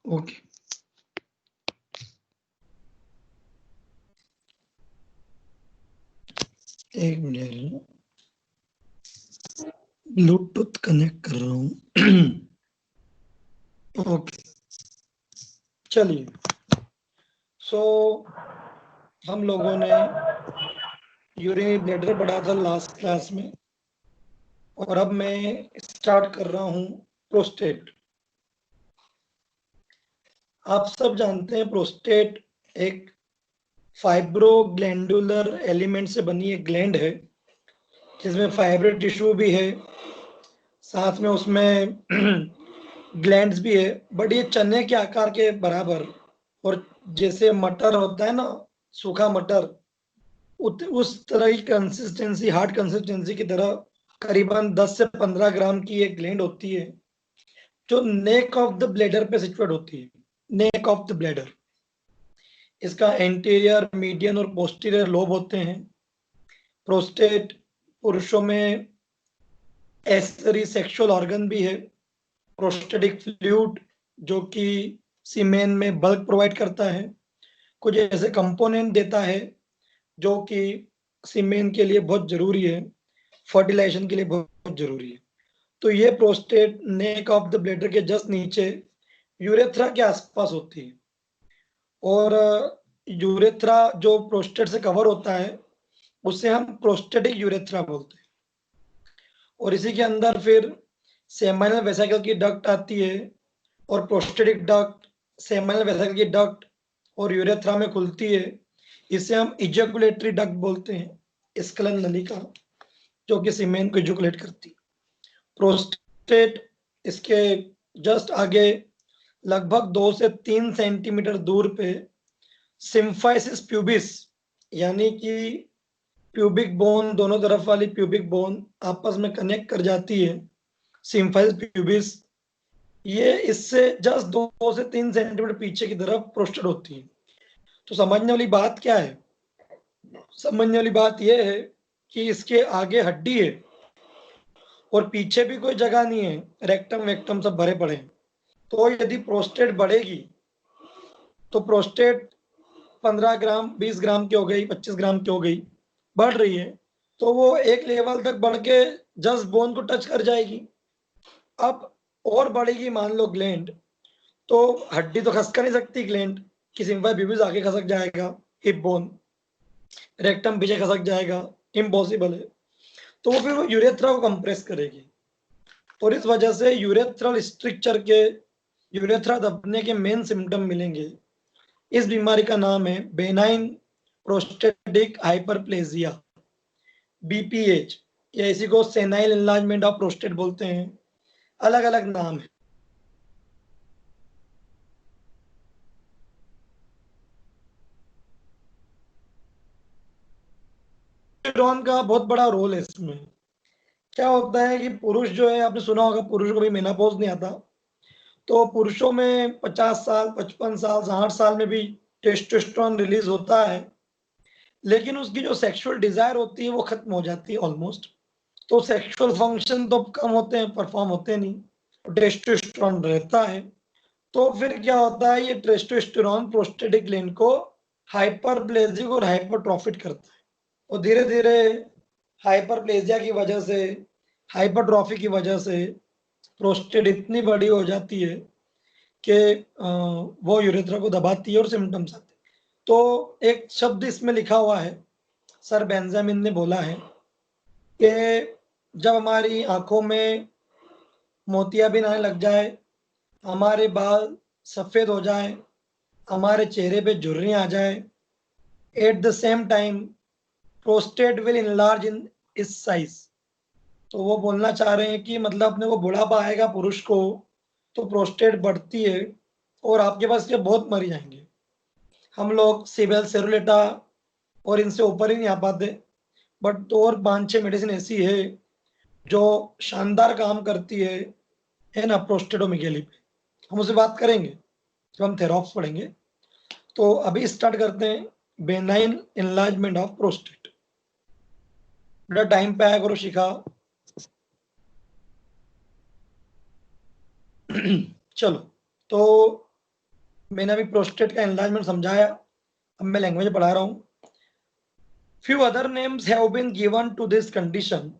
Okay, एक minute, Bluetooth connect कर रहा हूँ। ओके, चलिए। सो हम लोगों ने यूरिनरी ब्लैडर पढ़ा था लास्ट क्लास में, और अब मैं स्टार्ट कर रहा हूँ प्रोस्टेट। आप सब जानते हैं प्रोस्टेट एक फाइब्रोग्लैंडुलर एलिमेंट से बनी एक ग्लैंड है, जिसमें फाइब्रो टिश्यू भी है, साथ में उसमें ग्लैंड्स भी है, बट ये चने के आकार के बराबर, और जैसे मटर होता है ना, सूखा मटर, उस तरह की कंसिस्टेंसी, हार्ड कंसिस्टेंसी की तरह करीबन 10 से 15 ग्राम की एक ग्लैंड होती है, जो नेक ऑफ द ब्लैडर पे सिचुएट होती है। नेक ऑफ द ब्लैडर, इसका एंटीरियर, मीडियन और पोस्टीरियर लोब होते हैं। प्रोस्टेट पुरुषों में एक्सरी सेक्सुअल ऑर्गन भी है। प्रोस्टेटिक फ्लूइड, जो कि सीमेन में बल्क प्रोवाइड करता है, कुछ ऐसे कंपोनेंट देता है जो कि सीमेन के लिए बहुत जरूरी है, फर्टिलाइजेशन के लिए बहुत जरूरी है। तो ये prostate neck of the bladder के जस्ट नीचे यूरेथ्रा के आसपास होती है, और यूरेथ्रा जो प्रोस्टेट से कवर होता है उसे हम प्रोस्टेटिक यूरेथ्रा बोलते हैं। और इसी के अंदर फिर सेमाइनल वेसिकल की डक्ट आती है, और प्रोस्टेटिक डक्ट, सेमाइनल वेसिकल की डक्ट और यूरेथ्रा में खुलती है। इसे हम इजैकुलेटरी डक्ट बोलते हैं, स्खलन नलिका, जो कि सीमेन को इजैकुलेट करती है। प्रोस्टेट इसके जस्ट आगे लगभग 2 से 3 सेंटीमीटर दूर पे सिम्फाइसिस प्यूबिस, यानी कि प्यूबिक बोन, दोनों तरफ वाली प्यूबिक बोन आपस में कनेक्ट कर जाती है, सिम्फाइसिस प्यूबिस। ये इससे जस्ट 2 से 3 सेंटीमीटर पीछे की तरफ प्रोस्टेट होती है। तो समझने वाली बात क्या है? समझने वाली बात यह है कि इसके आगे हड्डी है और पीछे भी कोई जगह नहीं है, रेक्टम वेक्टम सब भरे पड़े हैं। तो यदि प्रोस्टेट बढ़ेगी, तो प्रोस्टेट 15 ग्राम, 20 ग्राम की हो गई, 25 ग्राम की हो गई, बढ़ रही है, तो वो एक लेवल तक बढ़ के जस्ट बोन को टच कर जाएगी। अब और बढ़ेगी मान लो ग्लैंड, तो हड्डी तो खसक नहीं सकती ग्लैंड की, सिम्फाई प्यूबिस आगे खसक जाएगा, हिप बोन, रेक्टम पीछे खसक जाएगा, इम्पॉसिबल है। तो वो फिर वो यूरेथ्रा को कंप्रेस करेगी, और इस वजह से यूरेथ्रल स्ट्रक्चर के, यूरेथ्रा दबने के मेन सिम्टम मिलेंगे। इस बीमारी का नाम है बेनाइन प्रोस्टेटिक हाइपरप्लेजिया, बीपीएच, या इसी को सेनाइल एनलार्जमेंट ऑफ प्रोस्टेट बोलते हैं। अलग अलग नाम है। टेस्टोस्टेरोन का बहुत बड़ा रोल है इसमें। क्या होता है कि पुरुष जो है, आपने सुना होगा पुरुष को भी मेनोपॉज नहीं आता, तो पुरुषों में 50 साल, 55 साल, 60 साल में भी टेस्टोस्टेरोन रिलीज होता है, लेकिन उसकी जो सेक्सुअल डिजायर होती है वो खत्म हो जाती है ऑलमोस्ट। तो सेक्सुअल फंक्शन तो कम होते हैं, परफॉर्म होते नहीं, टेस्टोस्टेरोन रहता है। तो फिर क्या होता है, ये टेस्टोस्टेरोन प्रोस्टेटिक ग्लैंड को हाइपरप्लेजिक और हाइपरट्रॉफिक करता है, और धीरे धीरे हाइपरप्लेजिया की वजह से, हाइपरट्रॉफी की वजह से प्रोस्टेट इतनी बड़ी हो जाती है कि वो यूरेथ्रा को दबाती है और सिम्टम्स आते हैं। तो एक शब्द इसमें लिखा हुआ है, सर बेंजामिन ने बोला है कि जब हमारी आंखों में मोतियाबिंद आने लग जाए, हमारे बाल सफेद हो जाए, हमारे चेहरे पे झुर्रियां आ जाए, at the same time prostate will enlarge in its size. तो वो बोलना चाह रहे हैं कि मतलब अपने को बुढ़ापा आएगा पुरुष को, तो प्रोस्टेट बढ़ती है, और आपके पास ये बहुत मरी जाएंगे। हम लोग सिबेल सेरुलेटा और इनसे ऊपर ही नहीं आ पाते, बट दो और 5-6 मेडिसिन ऐसी है जो शानदार काम करती है ना, प्रोस्टेटोमिगेली पे। हम उससे बात करेंगे जब हम थेरॉप्स पढ़ेंगे। तो अभी स्टार्ट करते हैं बेनाइन एनलार्जमेंट ऑफ प्रोस्टेट। बड़ा टाइम पे आया करो शिखा। चलो, तो मैंने अभी प्रोस्टेट का एनलार्जमेंट समझाया, अब मैं लैंग्वेज पढ़ा रहा हूँ. Few other names have been given to this condition,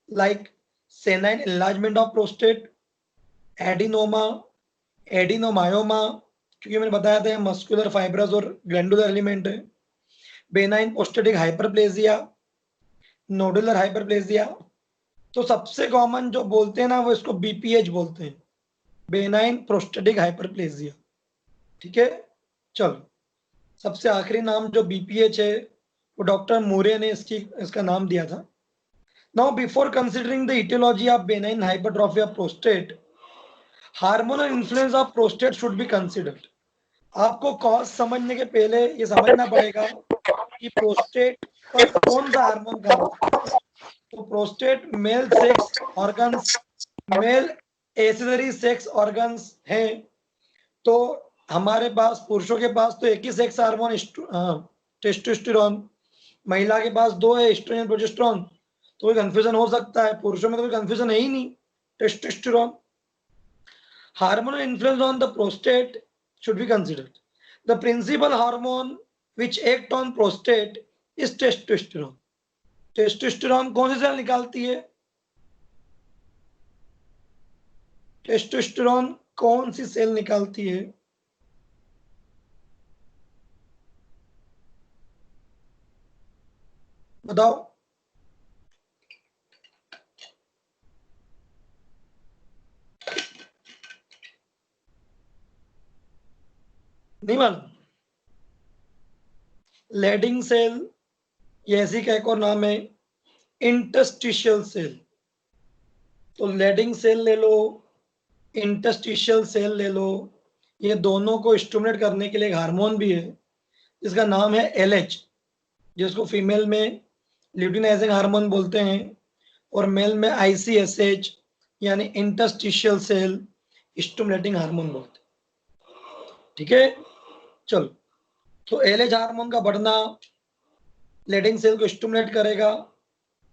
like senile enlargement of prostate, adenoma, adenomyoma, क्योंकि मैंने बताया था मस्कुलर फाइब्रस और ग्लैंडुलर एलिमेंट है. Benign prostatic hyperplasia, nodular hyperplasia. तो सबसे कॉमन जो बोलते हैं ना वो इसको बीपीएच बोलते हैं, बेनाइन प्रोस्टेटिक हाइपरप्लेजिया. ठीक है, चलो सबसे आखिरी नाम जो बीपीएच है वो डॉक्टर मूरे ने इसका नाम दिया था. Now before considering the etiology of benign hypertrophy of prostate, hormonal influence of prostate should be considered. आपको कॉज समझने के पहले ये समझना पड़ेगा कि प्रोस्टेट पर कौन सा हार्मोन काम करता है. तो prostate male sex organs, male accessory sex organs है. तो हमारे पास पुरुषों के पास तो एक ही सेक्स हार्मोन टेस्टोस्टेरोन, महिला के पास दो है, एस्ट्रोजन प्रोजेस्टेरोन. तो कोई कंफ्यूजन हो सकता है, पुरुषों में तो कोई कंफ्यूजन है ही नहीं, testosterone. Hormonal influence on the prostate should be considered. The principal hormone which act on prostate is testosterone. Testosterone कौन सी सेल निकालती है? टेस्टोस्टेरोन कौन सी सेल निकालती है? बताओ. नहीं मालूम? लेडिंग सेल, ये ऐसी का एक और नाम है इंटरस्टिशियल सेल. तो लेडिंग सेल ले लो, इंटरस्टिशियल सेल ले लो, ये दोनों को स्टिमुलेट करने के लिए एक हार्मोन भी है जिसका नाम है एलएच, जिसको फीमेल में ल्यूटिनाइजिंग हार्मोन बोलते हैं और मेल में आईसीएसएच यानी इंटरस्टिशियल सेल स्टिमुलेटिंग हार्मोन बोलते हैं. ठीक है, चलो. तो एलएच हार्मोन का बढ़ना लेडिंग सेल को स्टिमुलेट करेगा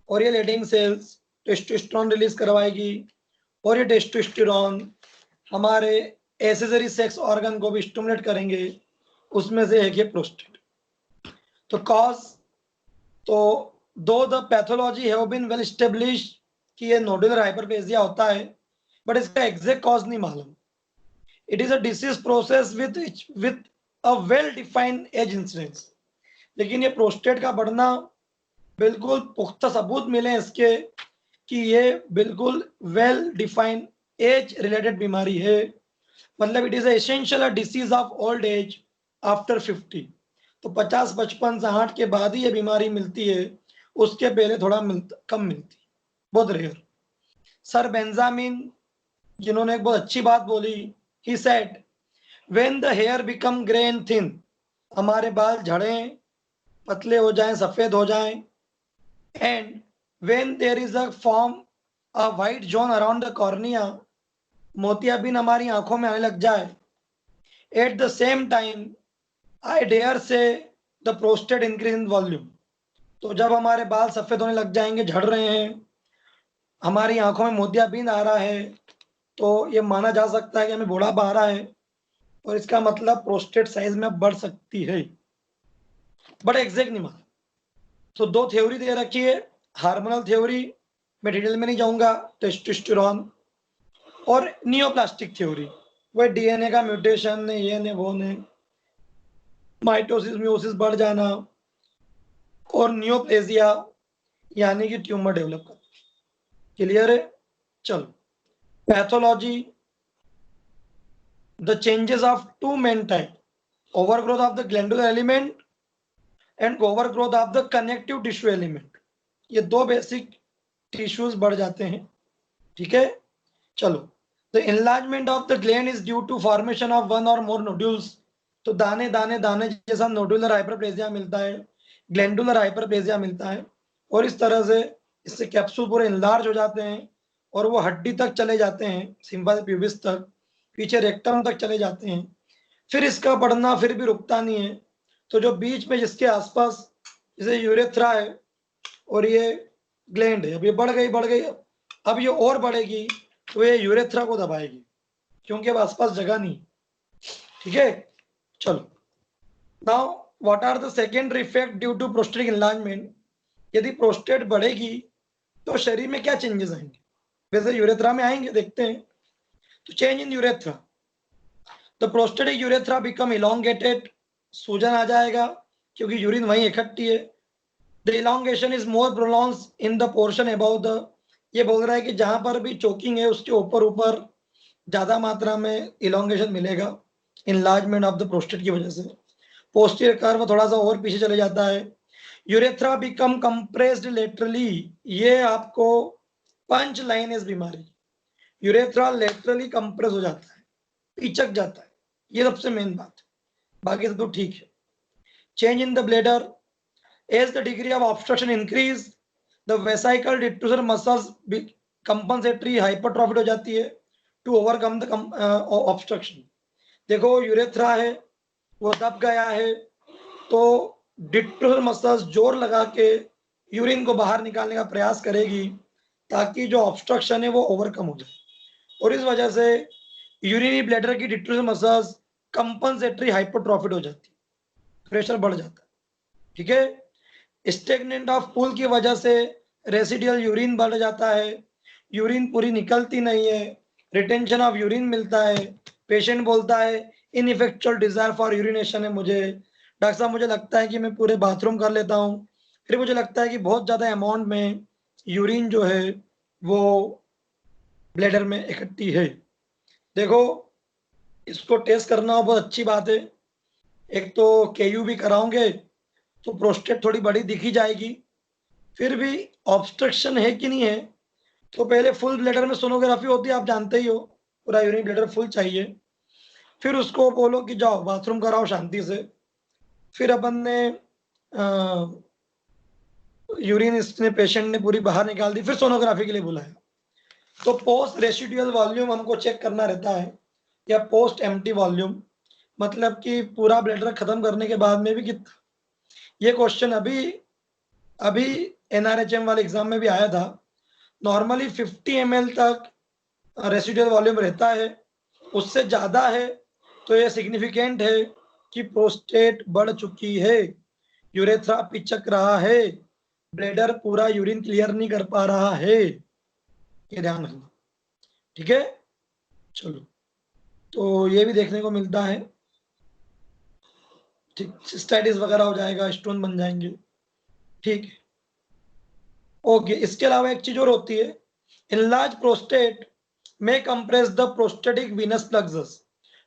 और ये लेडिंग सेल्स टेस्टोस्टेरोन रिलीज करवाएगी और ये टेस्टोस्टेरोन हमारे एसेसरी सेक्स ऑर्गन को भी स्टिमुलेट करेंगे, उसमें से एक है प्रोस्टेट. तो कॉज, तो though the pathology have been well established कि ये नोडुलर हाइपरप्लेजिया होता है, बट इसका एग्जैक्ट कॉज नहीं मालूम. It is a disease process with a well defined age incidence. लेकिन ये प्रोस्टेट का बढ़ना बिल्कुल पुख्ता सबूत मिले इसके कि ये बिल्कुल वेल डिफाइंड एज रिलेटेड बीमारी है. मतलब it is essential disease of old age after 50. तो 50, 55, 60 के बाद ही ये बीमारी मिलती है, उसके पहले थोड़ा कम मिलती है, बहुत रेयर. सर बेंजामिन, जिन्होंने एक बहुत अच्छी बात बोली, he said when the hair become grey and thin, हमारे बाल झड़ें, पतले हो जाएं, सफेद हो जाएं, and when there is a form a white zone around the cornea, मोतियाबिंद हमारी आंखों में आने लग जाए, at the same time I dare say the prostate increase in volume. तो जब हमारे बाल सफेद होने लग जाएंगे, झड़ रहे हैं, हमारी आंखों में मोतियाबिंद आ रहा है, तो ये माना जा सकता है कि हमें बुढ़ापा आ रहा है और इसका मतलब प्रोस्टेट साइज में बढ़ सकती है, बट एग्जैक्ट नहीं माना. तो दो थ्योरी दे रखी है, हार्मोनल थ्योरी, मैं डिटेल में नहीं जाऊंगा, टेस्टोस्टेरोन, और नियोप्लास्टिक थ्योरी, वो डीएनए का म्यूटेशन ने, ये ने वो ने, माइटोसिस म्यूसिस बढ़ जाना, और नियोप्लेजिया यानी कि ट्यूमर डेवलप करना. क्लियर है? चलो. Pathology, the changes of two main type, overgrowth of the glandular element and overgrowth of the connective tissue element. ये दो बेसिक टिश्यूज बढ़ जाते हैं. ठीक है, चलो. The enlargement of the gland is due to formation of one or more nodules. तो दाने दाने दाने जैसा नोडुलर हाइपरप्लेजिया मिलता है, ग्लैंडुलर हाइपरप्लेजिया मिलता है, और इस तरह से इससे कैप्सूल पूरे इनलार्ज हो जाते हैं और वो हड्डी तक चले जाते हैं, सिंपल प्यूबिस तक, पीछे रेक्टम तक चले जाते हैं. फिर इसका बढ़ना फिर भी रुकता नहीं है. तो जो बीच में जिसके आसपास, जैसे यूरेथ्रा है और ये ग्लैंड है, अब ये बढ़ गई, अब ये और बढ़ेगी तो ये यूरेथ्रा को दबाएगी क्योंकि अब आसपास जगह नहीं. ठीक है, चलो, now what are the secondary effect due to prostatic enlargement. यदि प्रोस्टेट बढ़ेगी तो शरीर में क्या चेंजेस आएंगे? वैसे यूरेथ्रा में आएंगे, देखते हैं। तो change in urethra, the prostatic urethra become elongated, सूजन आ जाएगा क्योंकि यूरिन वहीं इकट्ठी है। The elongation is more pronounce in the portion about the, ये बोल रहा है कि जहां पर भी चोकिंग है उसके ऊपर ऊपर ज्यादा मात्रा में इलोंगेशन मिलेगा, इनलार्जमेंट ऑफ द प्रोस्टेट की वजह से। पोस्टीरियर कर्व थोड़ा सा और पीछे चले जाता है। यूरेथ्रा बिकम कंप्रेस्ड लेटरली, ये आपको पंच लाइन इस बीमारी, यूरेथ्रा लेटरली कंप्रेस हो जाता है, पिचक जाता है, ये सबसे मेन बात है, बाकी सब तो ठीक है। Change in the bladder, as the degree of obstruction increase the vesical detrusor muscles compensatory hypertrophied हो जाती है टू ओवरकम द ऑब्स्ट्रक्शन। देखो यूरेथ्रा है वो दब गया है, तो डिट्यूसर मसल्स जोर लगा के यूरिन को बाहर निकालने का प्रयास करेगी ताकि जो ऑब्स्ट्रक्शन है वो ओवरकम हो जाए, और इस वजह से यूरिनरी ब्लैडर की डिट्यूसर मसल्स कंपनसेटरी हाइपरट्रॉफिड हो जाती है, प्रेशर बढ़ जाता है। ठीक है, स्टेगनेंट ऑफ पूल की वजह से रेसिडियल यूरिन बढ़ जाता है, यूरिन पूरी निकलती नहीं है, रिटेंशन ऑफ यूरिन मिलता है। पेशेंट बोलता है इनइफेक्चुअल डिजायर फॉर यूरिनेशन है मुझे, डॉक्टर साहब मुझे लगता है कि मैं पूरे बाथरूम कर लेता हूँ, फिर मुझे लगता है कि बहुत ज्यादा अमाउंट में यूरिन जो है वो ब्लैडर में इकट्ठी है। देखो, इसको टेस्ट करना बहुत अच्छी बात है। एक तो केयू भी कराओगे तो प्रोस्टेट थोड़ी बड़ी दिखी जाएगी, फिर भी ऑब्स्ट्रक्शन है कि नहीं है। तो पहले फुल ब्लैडर में सोनोग्राफी होती है, आप जानते ही हो, पूरा यूरिन ब्लैडर फुल चाहिए। फिर उसको बोलो कि जाओ बाथरूम कराओ शांति से। फिर अपन ने यूरिन इसने पेशेंट ने पूरी बाहर निकाल दी, फिर सोनोग्राफी के लिए बुलाया। तो पोस्ट रेसिडुअल वॉल्यूम हमको चेक करना रहता है, या पोस्ट एम्प्टी वॉल्यूम, मतलब कि पूरा ब्लैडर खत्म करने के बाद में भी कितना। ये क्वेश्चन अभी अभी एनआरएचएम वाले एग्जाम में भी आया था। नॉर्मली 50 ml तक रेसिडुअल वॉल्यूम रहता है, उससे ज्यादा है तो ये सिग्निफिकेंट है कि प्रोस्टेट बढ़ चुकी है, यूरेथ्रा पिचक रहा है, ब्लैडर पूरा यूरिन क्लियर नहीं कर पा रहा है, ये ध्यान रखना। ठीक है, चलो, तो ये भी देखने को मिलता है। ठीक, सिस्टाइटिस वगैरह हो जाएगा, स्टोन बन जाएंगे। ठीक है, ओके। इसके अलावा एक चीज और होती है, इनलार्ज प्रोस्टेट में कंप्रेस द प्रोस्टेटिक वीनस प्लक्सस,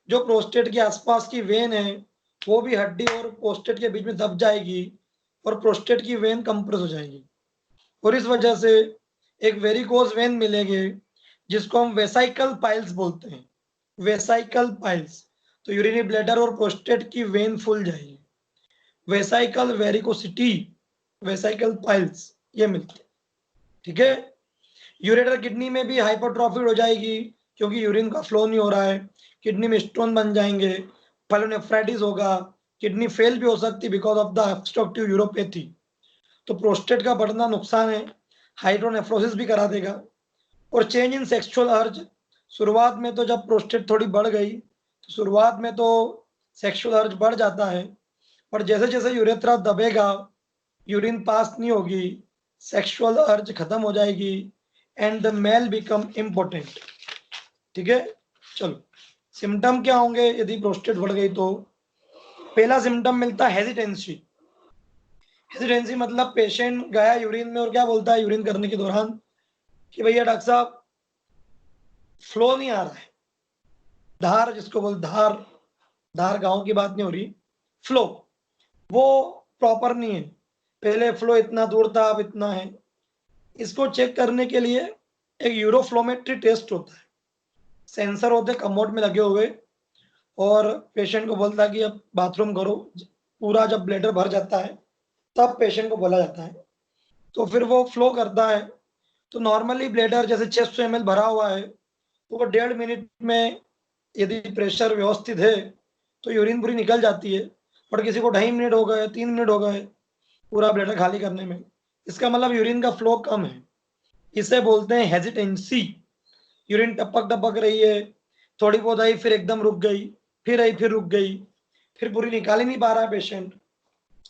जो प्रोस्टेट के आसपास की वेन है वो भी हड्डी और प्रोस्टेट के बीच में दब जाएगी और प्रोस्टेट की वेन कंप्रेस हो जाएगी, और इस वजह से एक वेरिकोज वेन मिलेगी जिसको हम वेसाइकल पाइल्स बोलते हैं, वेसाइकल पाइल्स। तो यूरिनरी ब्लैडर और प्रोस्टेट की वेन फूल जाएगी, वेसाइकल वेरिकोसिटी, वेसाइकल पाइल्स, ये मिलते हैं। ठीक है, यूरेटर किडनी में भी हाइपरट्रॉफिड हो जाएगी क्योंकि यूरिन का फ्लो नहीं हो रहा है, किडनी में स्टोन बन जाएंगे, पाइलोनेफ्राइटिस होगा, किडनी फेल भी हो सकती बिकॉज ऑफ द ऑब्स्ट्रक्टिव यूरोपैथी। तो प्रोस्टेट का बढ़ना नुकसान है, हाइड्रोनेफ्रोसिस भी करा देगा। और चेंज इन सेक्सुअल अर्ज, शुरुआत में तो जब प्रोस्टेट थोड़ी बढ़ गई तो शुरुआत में तो सेक्सुअल अर्ज बढ़ जाता है, पर जैसे जैसे यूरेथ्रा दबेगा, यूरिन पास नहीं होगी, सेक्सुअल अर्ज खत्म हो जाएगी and the male become important. ठीक है, चलो, सिम्टम क्या होंगे यदि प्रोस्टेट बढ़ गई तो? पहला सिम्टम मिलता है हेजिटेंसी। हेजिटेंसी मतलब पेशेंट गया यूरिन में और क्या बोलता है यूरिन करने के दौरान कि भैया डॉक्टर साहब फ्लो नहीं आ रहा है, धार जिसको बोल, धार, धार गांव की बात नहीं हो रही, फ्लो वो प्रॉपर नहीं है, पहले फ्लो इतना दूर था अब इतना है। इसको चेक करने के लिए एक यूरोफ्लोमेट्री टेस्ट होता है, सेंसर होते कमोड में लगे हुए, और पेशेंट को बोलता है कि अब बाथरूम करो, पूरा जब ब्लैडर भर जाता है तब पेशेंट को बोला जाता है, तो फिर वो फ्लो करता है। तो नॉर्मली ब्लैडर जैसे 600 ml भरा हुआ है तो वो 1.5 मिनट में यदि प्रेशर व्यवस्थित है तो यूरिन पूरी निकल जाती है, पर किसी को 2.5 मिनट हो गए, 3 मिनट हो गए पूरा ब्लैडर खाली करने में, इसका मतलब यूरिन का फ्लो कम है, इसे बोलते हैं हेजिटेंसी। यूरिन टपक टपक रही है, थोड़ी बहुत आई फिर एकदम रुक गई, फिर आई फिर रुक गई, फिर पूरी निकाल ही नहीं पा रहा है पेशेंट,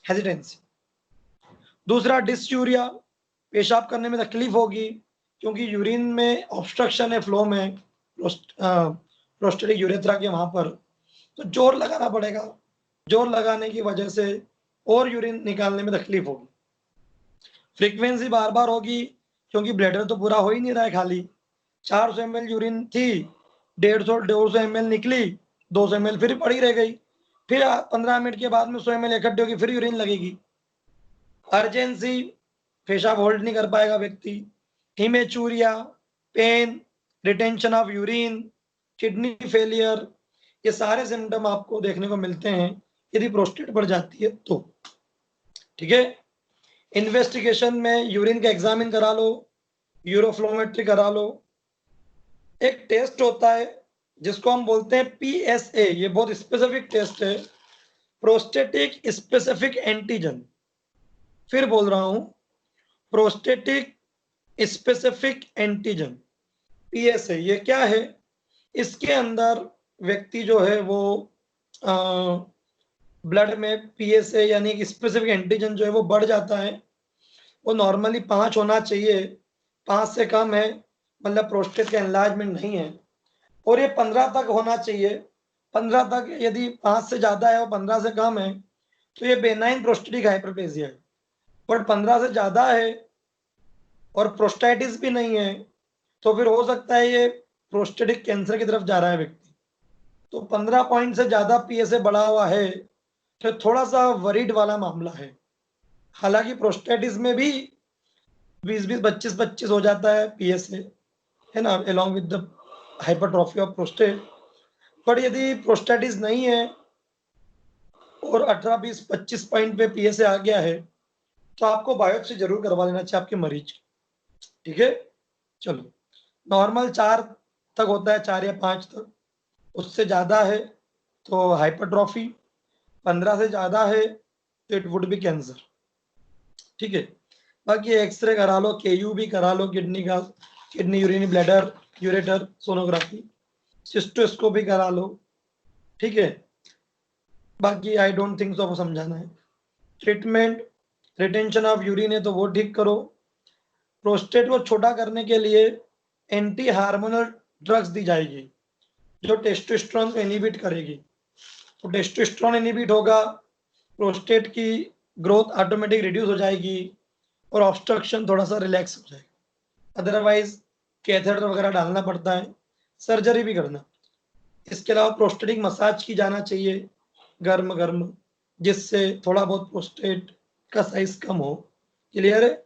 हेजिटेंसी। दूसरा डिसयूरिया, पेशाब करने में तकलीफ होगी क्योंकि यूरिन में ऑब्स्ट्रक्शन है फ्लो में, प्रोस्टेटिक यूरेथ्रा के वहां पर, तो जोर लगाना पड़ेगा। जोर लगाने की वजह से और यूरिन निकालने में तकलीफ होगी। फ्रीक्वेंसी बार बार होगी क्योंकि ब्लैडर तो पूरा हो ही नहीं रहा है खाली। 400 ml यूरिन थी, 150-200 ml निकली, 200 ml फिर पड़ी रह गई, फिर 15 मिनट के बाद में 100 ml इकट्ठी होगी, फिर यूरिन लगेगी। अर्जेंसी, पेशाब होल्ड नहीं कर पाएगा व्यक्ति। Haematuria, pain, retention of urine, kidney failure, ये सारे सिम्टम आपको देखने को मिलते हैं यदि प्रोस्टेट बढ़ जाती है तो। ठीक है, इन्वेस्टिगेशन में यूरिन का एग्जामिन करा लो, यूरोफ्लोमेट्री करा लो। एक टेस्ट होता है जिसको हम बोलते हैं PSA, ये बहुत स्पेसिफिक टेस्ट है, प्रोस्टेटिक स्पेसिफिक एंटीजन। फिर बोल रहा हूं, प्रोस्टेटिक स्पेसिफिक एंटीजन PSA, ये क्या है? इसके अंदर व्यक्ति जो है वो ब्लड में PSA यानी कि स्पेसिफिक एंटीजन जो है वो बढ़ जाता है। वो नॉर्मली 5 होना चाहिए, 5 से कम है मतलब प्रोस्टेट का एनलार्जमेंट नहीं है, और ये 15 तक होना चाहिए। 15 तक, यदि 5 से ज्यादा है और 15 से कम है तो ये बेनाइन प्रोस्टेटिक हाइपरप्लेजिया है। और 15 से ज्यादा है और प्रोस्टेटिस भी नहीं है तो फिर हो सकता है ये प्रोस्टेटिक कैंसर की तरफ जा रहा है व्यक्ति। तो 15 पॉइंट से ज्यादा PSA बढ़ा हुआ है तो थोड़ा सा वरीड वाला मामला है। हालांकि प्रोस्टेटिस में भी 20-20, 25-25 हो जाता है PSA, है ना, along with the hypertrophy of prostate। पर यदि प्रोस्टेटिस नहीं है और 18, 20, 25 पॉइंट पे PSA आ गया है तो आपको बायोप्सी जरूर करवा लेना चाहिए आपके मरीज की। ठीक है, चलो, नॉर्मल 4 तक होता है, 4 या 5 तक। उससे ज्यादा है तो हाइपरट्रॉफी, 15 से ज्यादा है तो इट वुड बी कैंसर। ठीक है, बाकी एक्सरे करा लो, KU भी करा लो किडनी का, kidney urine bladder ureter sonography, cystoscopy करा लो। ठीक है, बाकी आई डोंट थिंक सो समझाना है। ट्रीटमेंट, रिटेंशन ऑफ यूरिन है तो वो ठीक करो। प्रोस्टेट को छोटा करने के लिए एंटी हार्मोनल ड्रग्स दी जाएगी जो टेस्टोस्टेरोन को इनहिबिट करेगी। तो टेस्टोस्टेरोन इनहिबिट होगा, प्रोस्टेट की ग्रोथ ऑटोमेटिक रिड्यूस हो जाएगी और ऑब्स्ट्रक्शन थोड़ा सा रिलैक्स हो जाएगा। अदरवाइज कैथेटर वगैरह डालना पड़ता है, सर्जरी भी करना। इसके अलावा प्रोस्टेटिक मसाज की जाना चाहिए गर्म गर्म, जिससे थोड़ा बहुत प्रोस्टेट का साइज कम हो। क्लियर है?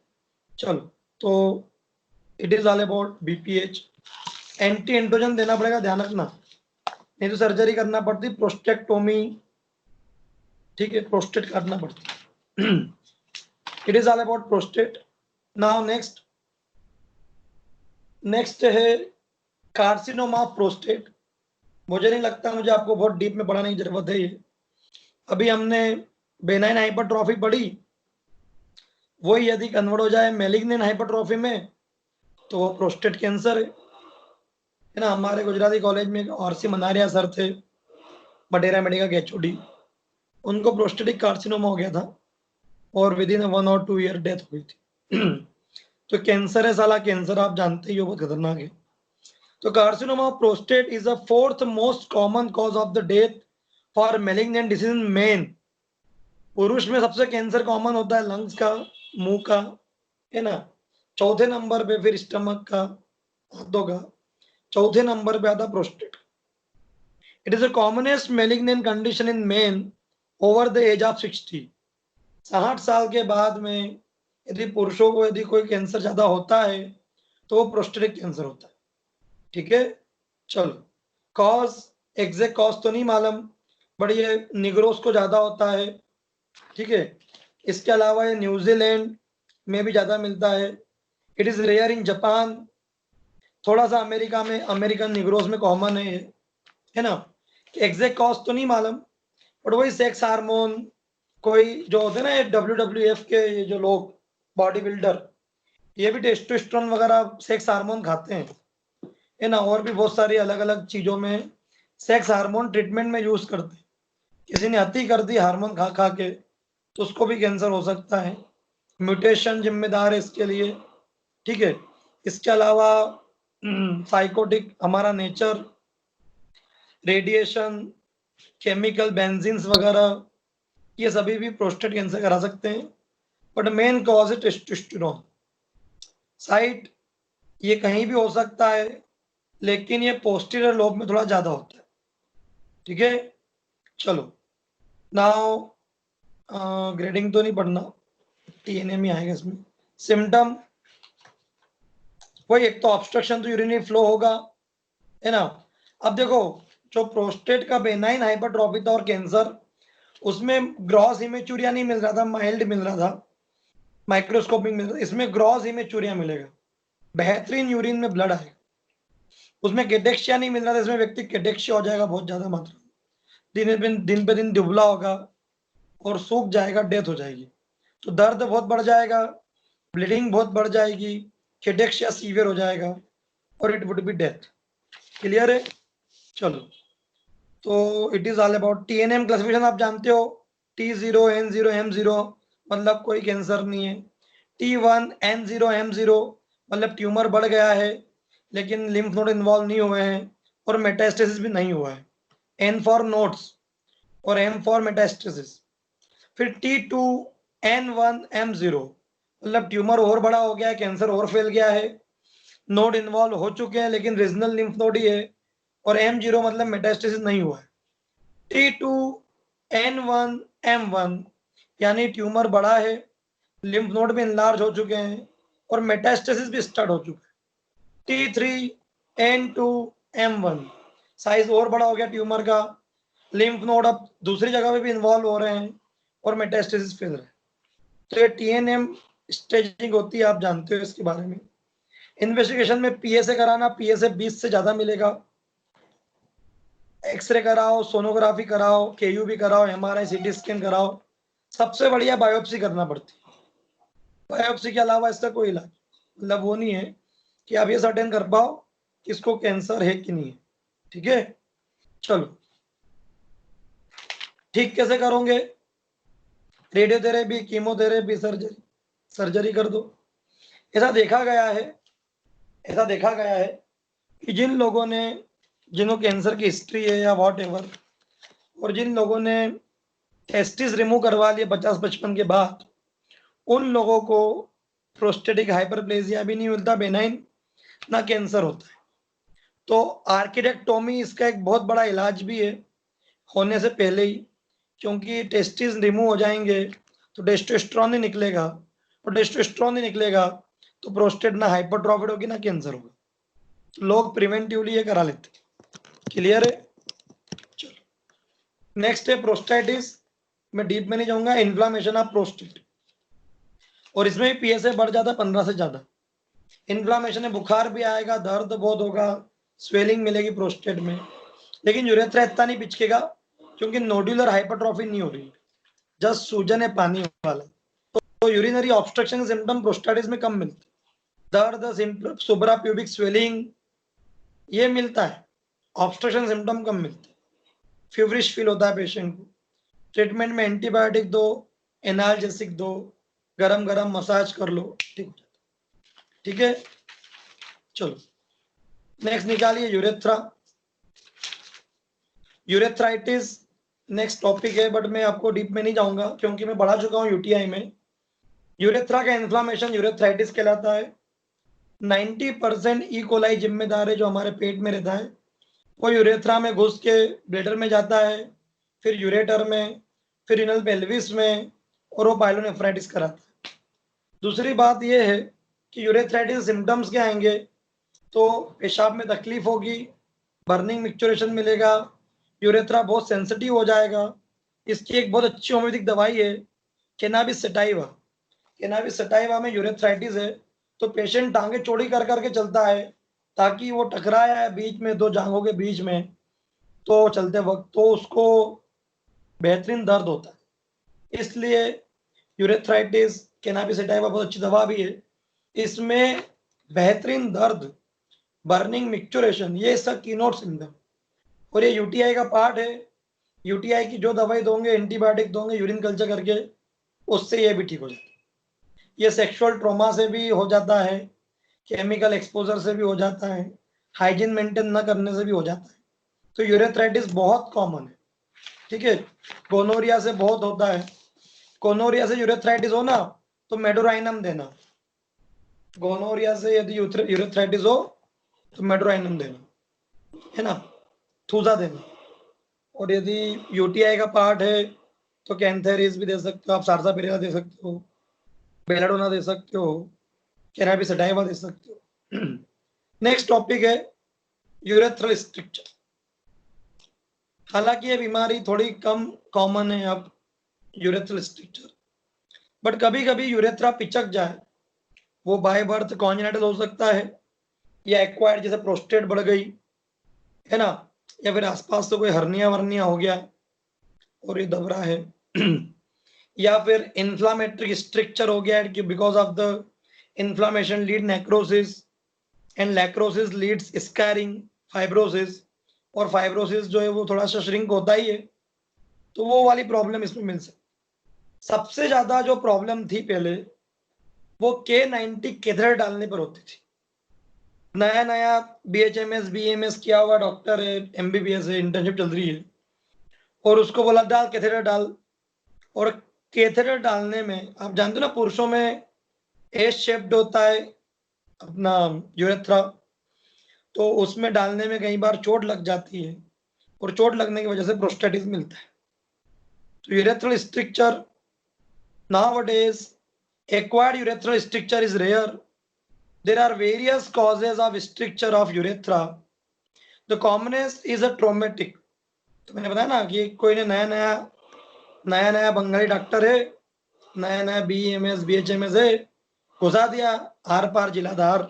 चलो, तो it is all about BPH। Anti androgen देना पड़ेगा, ध्यान रखना, नहीं तो सर्जरी करना पड़ती, प्रोस्टेक्टोमी। ठीक है, प्रोस्टेट काटना पड़ती। It is all about prostate. Now next है कार्सिनोमा ऑफ प्रोस्टेट। मुझे नहीं लगता मुझे आपको बहुत डीप में पढ़ाने की जरूरत है ये। अभी हमने बेनाइन हाइपरट्रॉफी पढ़ी, वही यदि कन्वर्ट हो जाए मैलिग्नेंट हाइपरट्रॉफी में तो वो प्रोस्टेट कैंसर है ना। हमारे गुजराती कॉलेज में RC मनारिया सर थे, मटेरा मेडिका के HOD, उनको प्रोस्टेटिक कार्सिनोमा हो गया था और विद इन 1 और 2 ईयर डेथ हुई थी। तो कैंसर है साला, कैंसर आप जानते ही हो बहुत खतरनाक है। तो carcinoma of prostate is the 4th most common cause of the death for malignant disease in main. पुरुष में सबसे कैंसर कॉमन होता है लंग्स का, मुंह का, है ना। चौथे नंबर पे फिर स्टमक का, हाथों का, चौथे नंबर पे आता prostate. It is the commonest malignant condition in men over the age of 60। 60 साल के बाद में यदि पुरुषों को यदि कोई कैंसर ज्यादा होता है तो वो प्रोस्टेटिक कैंसर होता है। ठीक है, चलो, कॉज, एग्जैक्ट कॉज तो नहीं मालूम, बट ये निग्रोस को ज्यादा होता है। ठीक है, इसके अलावा ये न्यूजीलैंड में भी ज्यादा मिलता है। It is rare in Japan, थोड़ा सा अमेरिका में, अमेरिकन निग्रोस में कॉमन है ना। एग्जैक्ट कॉज तो नहीं मालूम, बट वही सेक्स हार्मोन, कोई जो होते हैं ना WWF के ये जो लोग बॉडी बिल्डर, ये भी टेस्टोस्टेरोन वगैरह सेक्स हार्मोन खाते हैं, है ना। और भी बहुत सारी अलग अलग चीजों में सेक्स हार्मोन ट्रीटमेंट में यूज करते हैं। किसी ने अति कर दी हार्मोन खा खा के तो उसको भी कैंसर हो सकता है। म्यूटेशन जिम्मेदार है इसके लिए, ठीक है। इसके अलावा साइकोटिक हमारा नेचर, रेडिएशन, केमिकल बेंजीन्स वगैरह, ये सभी भी प्रोस्टेट कैंसर करा सकते हैं। बट मेन कॉज है टेस्टोस्टेरोन। साइट ये कहीं भी हो सकता है, लेकिन ये पोस्टीरियर लोब में थोड़ा ज्यादा होता है, ठीक है। चलो नाउ ग्रेडिंग तो नहीं पढ़ना, टीएनएम ही आएगा इसमें। सिम्टम वही, एक तो ऑब्स्ट्रक्शन तो यूरिनरी फ्लो होगा, है ना। अब देखो, जो प्रोस्टेट का बेनाइन हाइपरट्रॉफी था और कैंसर, उसमें ग्रॉस इमेचुरिया नहीं मिल रहा था, माइल्ड मिल रहा था, माइक्रोस्कोपिक मिल रहा था। इसमें ग्रॉस इमेचुरिया मिलेगा, बेहतरीन यूरिन में ब्लड आएगा। उसमें केडेक्शिया नहीं मिल रहा था, इसमें व्यक्ति केडेक्शिया हो जाएगा बहुत ज्यादा मात्रा में, दिन पे दिन दुबला होगा और सूख जाएगा, डेथ हो जाएगी। तो दर्द बहुत बढ़ जाएगा, ब्लीडिंग बहुत बढ़ जाएगी, केडेक्शिया सीवियर हो जाएगा और it would be death. Clear है। चलो, तो it is all about TNM classification. आप जानते हो T0 N0 M0 मतलब कोई कैंसर नहीं है। T1 N0 M0 मतलब ट्यूमर बढ़ गया है लेकिन लिम्फ नोड इन्वॉल्व नहीं हुए हैं और मेटास्टेसिस भी नहीं हुआ है। N फॉर नोड्स और M फॉर मेटास्टेसिस। फिर T2 N1 M0 मतलब ट्यूमर और बड़ा हो गया है, कैंसर और फैल गया है, नोड इन्वॉल्व हो चुके हैं लेकिन रीजनल लिम्फ नोड ही है। और M0 मतलब मेटास्टेसिस नहीं हुआ है। T2 N1 M1 यानी ट्यूमर बड़ा है, लिम्फ नोड भी इनलार्ज हो चुके हैं और मेटास्टेसिस भी स्टार्ट हो चुका है। T3 N2 M1 साइज और बड़ा हो गया ट्यूमर का, लिम्फ नोड अब दूसरी जगह पे भी इन्वॉल्व हो रहे हैं और मेटास्टेसिस फैल रहा है। तो ये टीएनएम स्टेजिंग होती है, आप जानते हो इसके बारे में। इन्वेस्टिगेशन में पीएसए कराना, पीएसए 20 से ज्यादा मिलेगा। एक्सरे कराओ, सोनोग्राफी कराओ, केयूबी कराओ, एमआरआई सीटी स्कैन कराओ। सबसे बढ़िया बायोप्सी करना पड़ती है। बायोप्सी के अलावा इसका कोई इलाज मतलब वो नहीं है कि आप ये सर्टेन कर पाओ कि इसको कैंसर है कि नहीं है, ठीक है। चलो, ठीक कैसे करोगे? Radiotherapy, chemotherapy, surgery. सर्जरी कर दो। ऐसा देखा गया है, ऐसा देखा गया है कि जिन लोगों ने, जिनको कैंसर की हिस्ट्री है या वॉट एवर, और जिन लोगों ने टेस्टिस रिमूव करवा लिए 50-55 के बाद, उन लोगों को प्रोस्टेटिक हाइपरप्लेजिया भी नहीं मिलता, बेनाइन, ना कैंसर होता है। तो आर्किटेक्टोमी इसका एक बहुत बड़ा इलाज भी है, होने से पहले ही, क्योंकि टेस्टिस रिमूव हो जाएंगे तो टेस्टोस्टेरोन नहीं निकलेगा, और टेस्टोस्टेरोन नहीं निकलेगा तो प्रोस्टेट ना हाइपरट्रॉफिड होगी ना कैंसर होगा। तो लोग प्रिवेंटिवली ये करा लेते हैं। क्लियर है। चलो, नेक्स्ट है प्रोस्टेटिस। मैं डीप में नहीं जाऊंगा। इन्फ्लामेशन ऑफ प्रोस्टेट, और इसमें भी पीएसए बढ़ जाता है 15 से ज्यादा। इन्फ्लामेशन है, बुखार भी आएगा, दर्द बहुत होगा, स्वेलिंग मिलेगी प्रोस्टेट में, लेकिन यूरेथ्रा इतना नहीं पिचकेगा क्योंकि नोड्यूलर हाइपरट्रॉफी नहीं हो रही, जस्ट सूजन है पानी वाला। तो यूरिनरी ऑब्स्ट्रक्शन सिम्टम प्रोस्टेटिस में कम मिलते, दर्द, सुब्रा प्यूबिक स्वेलिंग ये मिलता है, ऑब्स्ट्रक्शन सिम्टम कम मिलते हैं। फीवरिश फील होता है पेशेंट को। ट्रीटमेंट में एंटीबायोटिक दो, एनाल्जेसिक दो, गरम गरम मसाज कर लो, ठीक हो जाता है। ठीक है। चलो, नेक्स्ट निकालिए यूरेथ्रा। यूरेथ्राइटिस नेक्स्ट टॉपिक है, बट मैं आपको डीप में नहीं जाऊंगा क्योंकि मैं पढ़ा चुका हूँ यूटीआई में। यूरेथ्रा का इन्फ्लामेशन यूरेथ्राइटिस कहलाता है। 90% ई कोलाई जिम्मेदार है, जो हमारे पेट में रहता है वो यूरेथ्रा में घुस के ब्लेडर में जाता है, फिर यूरेटर में, फिर रिनल पेल्विस में, और वो पाइलोनेफ्राइटिस कराता है। दूसरी बात यह है कि यूरेथ्राइटिस सिम्टम्स क्या आएंगे, तो पेशाब में तकलीफ होगी, बर्निंग मिक्सचरेशन मिलेगा, यूरेथ्रा बहुत सेंसिटिव हो जाएगा। इसकी एक बहुत अच्छी होम्योपैथिक दवाई है कैनाबिस सटाइवा। कैनाबिस सटाइवा में यूरेथ्राइटिस है तो पेशेंट टांगे चौड़ी कर करके चलता है ताकि वो टकराया है बीच में दो जांघों के बीच में, तो चलते वक्त तो उसको बेहतरीन दर्द होता है। इसलिए यूरेथ्राइटिस कैनाबिस सटाइवा बहुत अच्छी दवा भी है। इसमें बेहतरीन दर्द, बर्निंग मिक्सचरेशन, ये सब कीनोट सिम्टम, और ये यूटीआई का पार्ट है। यूटीआई की जो दवाई दोगे, एंटीबायोटिक दोगे यूरिन कल्चर करके, उससे ये भी ठीक हो जाता है। ये सेक्सुअल ट्रॉमा से भी हो जाता है, केमिकल एक्सपोजर से भी हो जाता है, हाइजीन मेंटेन न करने से भी हो जाता है। तो यूरेथ्राइटिस बहुत कॉमन है, ठीक है। गोनोरिया से बहुत होता है। गोनोरिया से यूरेथ्राइटिस हो ना तो मेडोराइनम देना। गोनोरिया से यदि यूरेथ्राइटिस हो तो मेडोराइनम देना, है ना, थूजा देना। और यदि यूटीआई का पार्ट है तो कैंथेरिस भी दे सकते हो आप, सार्सापिरिया दे सकते हो, बेलाडोना दे सकते हो, कैनाबिस सटाइवा दे सकते हो। नेक्स्ट टॉपिक है यूरेथ्रल स्ट्रिक्चर। हालांकि ये बीमारी थोड़ी कम कॉमन है अब, यूरेथ्रल स्ट्रिक्चर, बट कभी कभी यूरेथ्रा पिचक जाए, वो बाय बर्थ कॉन्जेनिटल हो सकता है, या एक्वायर्ड जैसे प्रोस्टेट बढ़ गई, है ना, या फिर आसपास से कोई हर्निया वर्निया हो गया और ये दब रहा है, या फिर इन्फ्लामेटरी स्ट्रक्चर हो गया है, because of the inflammation lead necrosis, and necrosis leads scarring, fibrosis, और फाइब्रोसिस जो है वो थोड़ा सा श्रिंक होता ही है, तो वो वाली प्रॉब्लम इसमें मिल सकती। सबसे ज्यादा जो प्रॉब्लम थी पहले वो K90 कैथेटर डालने पर होती थी। नया नया BHMS BMS किया हुआ डॉक्टर है, MBBS है, इंटर्नशिप चल रही है, और उसको बोला डाल कैथेटर डाल। और कैथेटर डालने में आप जानते हो ना, पुरुषों में एस शेप्ड होता है अपना यूरेथ्रा, तो उसमें डालने में कई बार चोट लग जाती है, और चोट लगने की वजह से प्रोस्टेटिस मिलता है। तो urethral stricture nowadays, acquired urethral stricture is rare. There are various causes of stricture of urethra. The commonest is a traumatic. तो मैंने बताया ना कि कोई ने नया नया बंगाली डॉक्टर है, नया नया BMS BHMS है, घुसा दिया आर पार जिलाधार,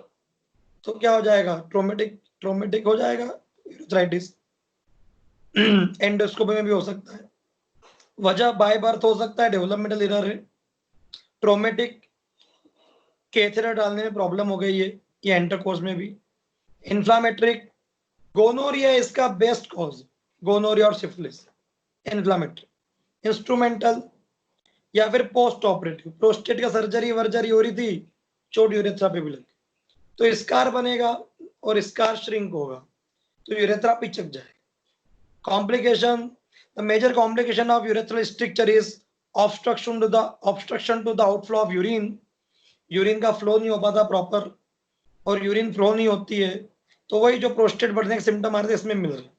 तो क्या हो जाएगा, ट्रोमेटिक हो जाएगा यूरेथ्राइटिस। एंडोस्कोपी में भी हो सकता है। वजह बाय बर्थ हो सकता है, डेवलपमेंटल एरर है, ट्रोमेटिक कैथेटर डालने में प्रॉब्लम हो गई है, ये इंटरकोर्स में भी। इन्फ्लामेट्रिक, गोनोरिया इसका बेस्ट कॉज, गोनोरिया और सिफिलिस, इन्फ्लामेटरी। इंस्ट्रूमेंटल या फिर पोस्ट ऑपरेटिव, प्रोस्टेट का सर्जरी वर्जरी हो रही थी, चोट यूरेथ्रा पे भी लगी, तो स्कार बनेगा और स्कार श्रिंक होगा, तो यूरेथ्रा पिचक जाएगा। Complication, the major complication of urethral stricture is obstruction to the outflow of urine. Urine का फ्लो नहीं हो पाता प्रॉपर, और यूरिन फ्लो नहीं होती है, तो वही जो प्रोस्टेट बढ़ने के सिम्टम आ रहे थे इसमें मिल रहे,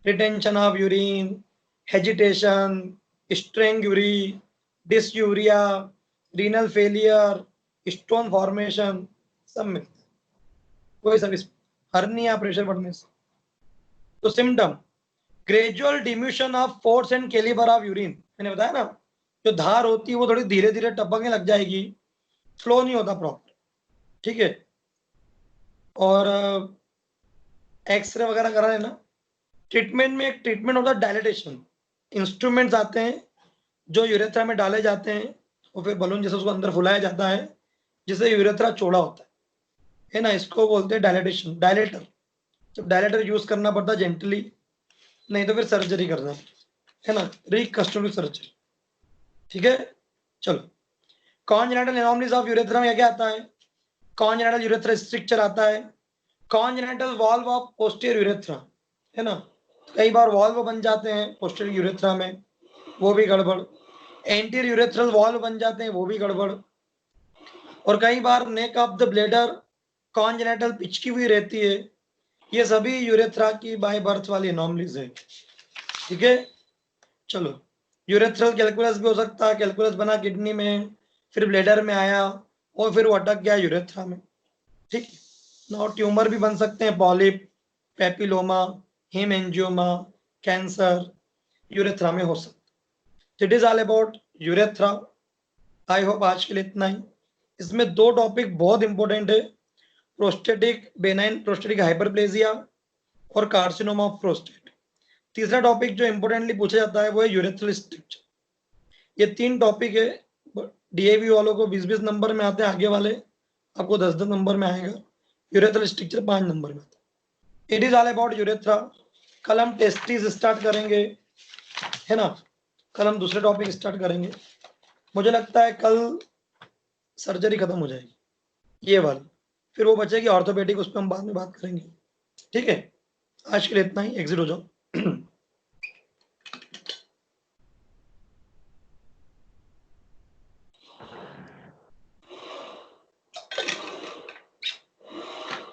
retention of urine, hesitation, strangury, dysuria, renal failure, stone formation, सब मिलते हैं, वही सब हर्निया, प्रेशर बढ़ने से। तो symptom, gradual diminution of force and calibre of urine, मैंने बताया ना, जो धार होती है वो थोड़ी धीरे धीरे टपकने लग जाएगी, फ्लो नहीं होता प्रॉपर, ठीक है। और एक्सरे वगैरह करा लेना। ट्रीटमेंट में एक ट्रीटमेंट होता है डायलिटेशन, इंस्ट्रूमेंट्स आते हैं जो यूरेथ्रा में डाले जाते हैं, और फिर बलून जैसे उसको अंदर फुलाया जाता है, जिससे यूरेथ्रा चौड़ा होता है ना, इसको बोलते हैं डायलिटेशन, डायलेटर। जब डायलेटर यूज करना पड़ता है जेंटली, नहीं तो फिर सर्जरी करना है ना, रिकंस्ट्रक्टिव सर्जरी, ठीक है। चलो, कॉन्जेनिटल एनोमलीज ऑफ यूरेथ्रा में क्या आता है, कॉन्जेनिटल यूरेथ्रा स्ट्रिक्चर आता है, congenital valve of posterior urethra, है ना, कई बार वॉल्व बन जाते हैं पोस्टीरियर यूरेथ्रा में, वो भी गड़बड़। एंटीरियर यूरेथ्रल वॉल्व बन जाते हैं, वो भी गड़बड़। और कई बार neck of the bladder congenital पिचकी हुई रहती है, ये सभी यूरेथ्रा की बाय बर्थ वाली एनोमलीज है, ठीक है। चलो, यूरेथ्रल कैलकुलस भी हो सकता है, कैलकुलस बना किडनी में, फिर ब्लेडर में आया, और फिर वो अटक गया यूरेथ्रा में, ठीक। नाउ ट्यूमर भी बन सकते हैं, polyp, papilloma, haemangioma, cancer urethra में हो सकता है। It is all about urethra. I hope आज के लिए इतना ही। इसमें दो टॉपिक बहुत इंपॉर्टेंट है, प्रोस्टेटिक बेनाइन प्रोस्टेटिक हाइपरप्लेजिया और कार्सिनोमा ऑफ प्रोस्टेट। तीसरा टॉपिक जो इंपॉर्टेंटली पूछा जाता है वो है यूरेथ्रल स्ट्रिक्चर। ये तीन टॉपिक है, डीएवी वालों को 20-20 नंबर में आते हैं, आगे वाले आपको 10-10 नंबर में आएगा, यूरेथ्रल स्ट्रिक्चर 5 नंबर में आता है। It is all about urethra. कल हम टेस्टिस स्टार्ट करेंगे, है ना। कल हम दूसरे टॉपिक स्टार्ट करेंगे। मुझे लगता है कल सर्जरी खत्म हो जाएगी, ये वाली, फिर वो बचेगी ऑर्थोपेडिक, उस पर हम बाद में बात करेंगे। ठीक है, आज के लिए इतना ही, एग्जिट हो जाओ।